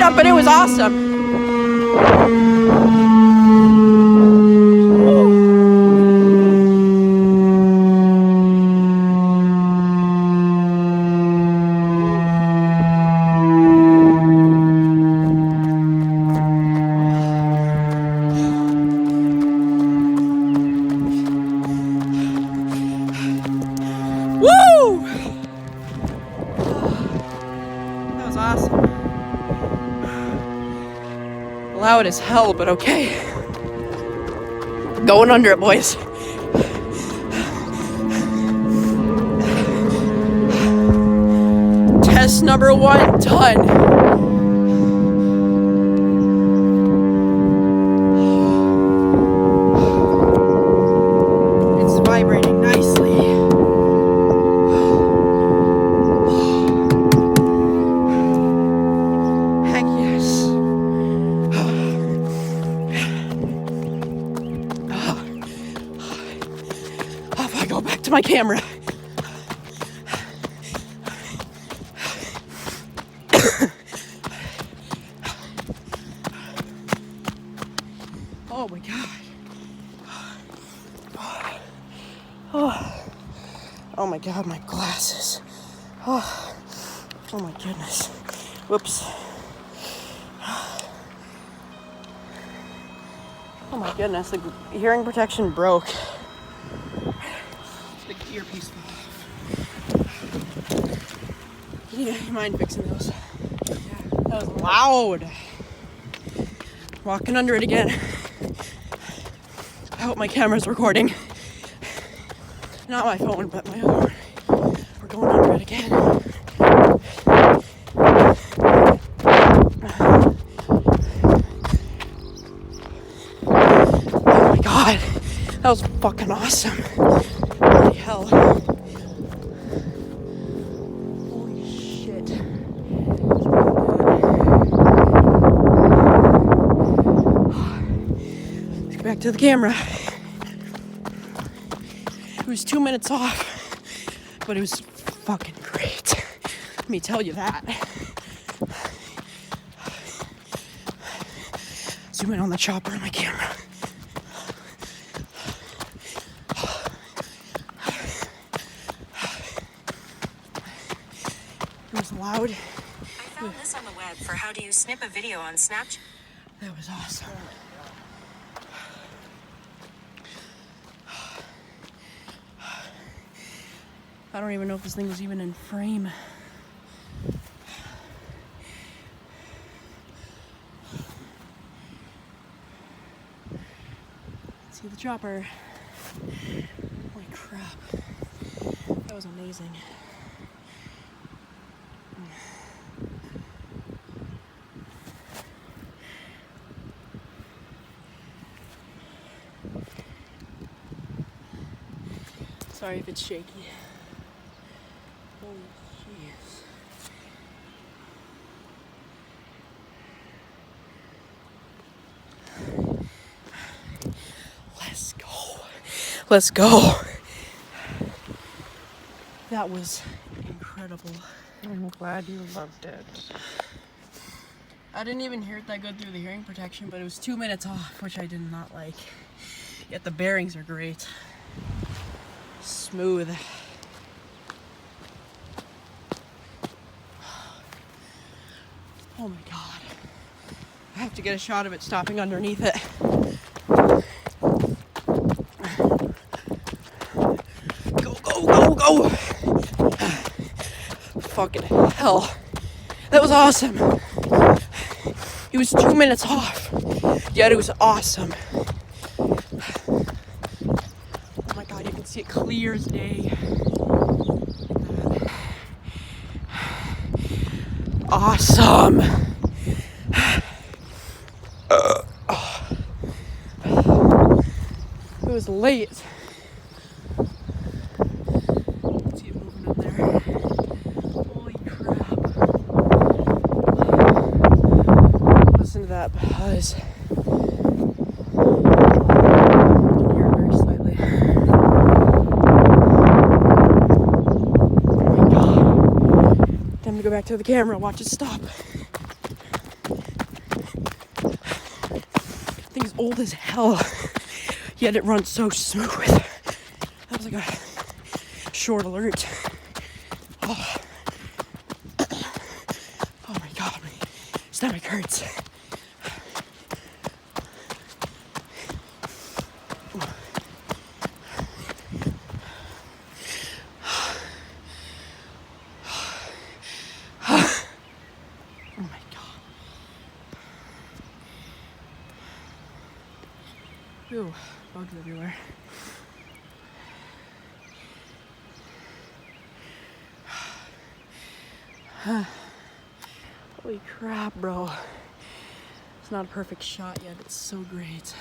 up, but it was awesome. Woo! That was awesome. Loud as hell, but okay. Going under it, boys. Test number 1 done. It's vibrating nicely. Heck yes. If I go back to my camera. Oh my god. Oh my god, my glasses. Oh my goodness. Whoops. Oh my goodness, the hearing protection broke. The earpiece fell off. Yeah, you mind fixing those? That was loud. Walking under it again. I hope my camera's recording. Not my phone, but my other one. We're going under it again. Oh my god. That was fucking awesome. Holy hell. Holy shit. Let's get back to the camera. It was 2 minutes off, but it was fucking great. Let me tell you that. Zoom in on the chopper on my camera. It was loud. I found this on the web for how do you snip a video on Snapchat. That was awesome. I don't even know if this thing was even in frame. See the chopper. Holy crap. That was amazing. Sorry if it's shaky. Holy jeez. Let's go. Let's go. That was incredible. I'm glad you loved it. I didn't even hear it that good through the hearing protection, but it was 2 minutes off, which I did not like. Yet the bearings are great. Smooth. Oh my god. I have to get a shot of it stopping underneath it. Go, go, go, go! Fucking hell. That was awesome. It was 2 minutes off. Yet it was awesome. Oh my god, you can see it clear as day. Awesome. It was late. See it moving up there. Holy crap. Listen to that buzz. You can hear it very slightly. Oh my god. Time to go back to the camera, watch it stop. old as hell, yet it runs so smooth. That was like a short alert. Oh, oh my god, my stomach hurts. Oh my god. Ooh, bugs everywhere. Holy crap, bro. It's not a perfect shot yet. It's so great.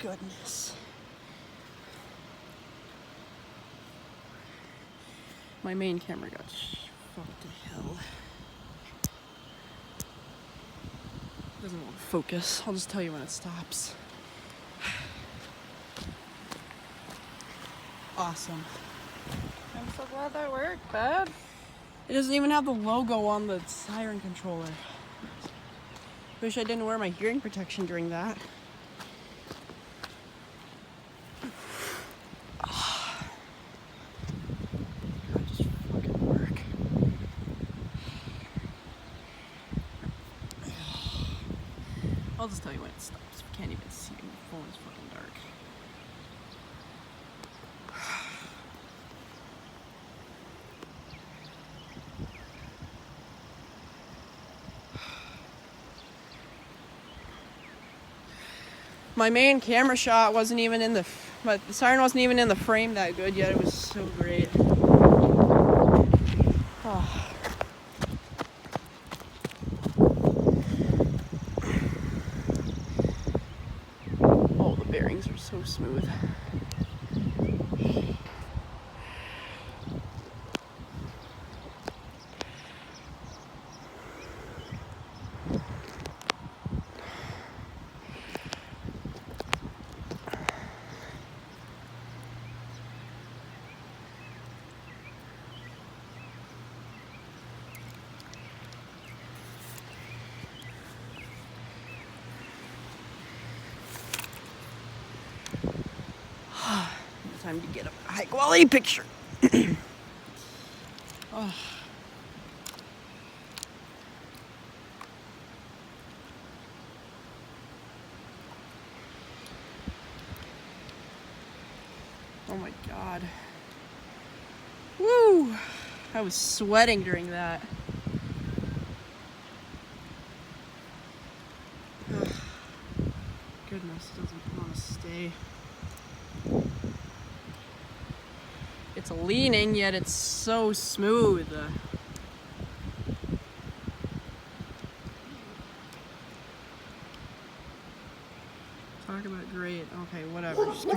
Goodness. My main camera got fucked to hell. Doesn't want to focus. I'll just tell you when it stops. Awesome. I'm so glad that worked, bud. It doesn't even have the logo on the Siren controller. Wish I didn't wear my hearing protection during that. I'll just tell you when it stops. You can't even see. My phone's fucking dark. My main camera shot wasn't even in the, but the Siren wasn't even in the frame that good yet. It was so great. Oh. Oh, the bearings are so smooth. Time to get a high quality picture. Oh. Oh my god. Woo! I was sweating during that. Ugh. Goodness, it doesn't want to stay. It's leaning, yet it's so smooth. Talk about great. Okay, whatever. Just